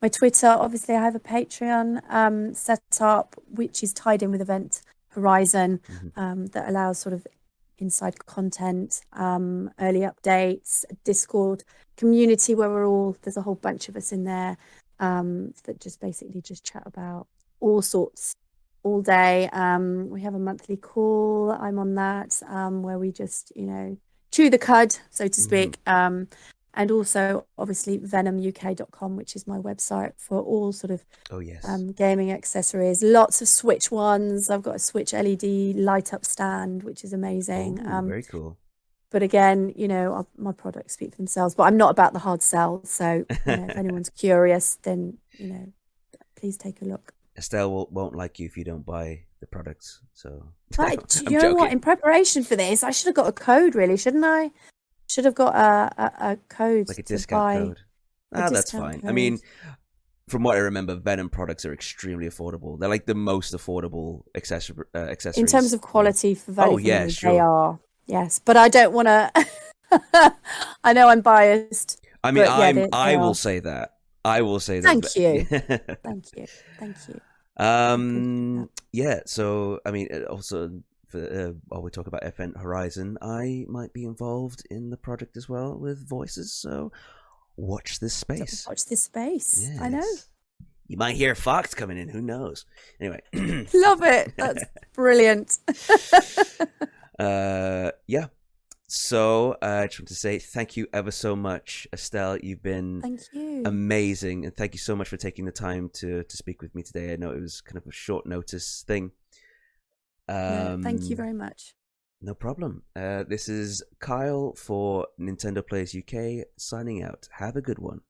my Twitter. Obviously, I have a Patreon set up, which is tied in with Event Horizon, that allows sort of inside content, early updates, Discord community where there's a whole bunch of us in there. That just basically just chat about all sorts all day. We have a monthly call. I'm on that, where we just, chew the cud, so to speak. And also, obviously, venomuk.com, which is my website for all sort of gaming accessories. Lots of Switch ones. I've got a Switch LED light up stand, which is amazing. Very cool. But again, my products speak for themselves, but I'm not about the hard sell. So if anyone's curious, then, please take a look. Estelle won't like you if you don't buy the products. So do you know what? In preparation for this, I should have got a code, really, shouldn't I? Should have got a code, like a discount code. That's fine. Code. I mean, from what I remember, Venom products are extremely affordable. They're like the most affordable accessories in terms of quality for value. Oh yeah, sure. They are. Yes, but I don't want to. I know I'm biased. I mean, I will say that. I will say that. Thank you. Thank you. Thank you. Yeah. So I mean, also while we talk about Event Horizon, I might be involved in the project as well with voices. So watch this space. Watch this space. Yes. I know. You might hear Fox coming in. Who knows? Anyway. Love it. That's brilliant. Yeah. So I just want to say thank you ever so much, Estelle. You've been amazing, and thank you so much for taking the time to speak with me today. I know it was kind of a short notice thing. No, thank you very much. No problem. This is Kyle for Nintendo Players UK signing out. Have a good one.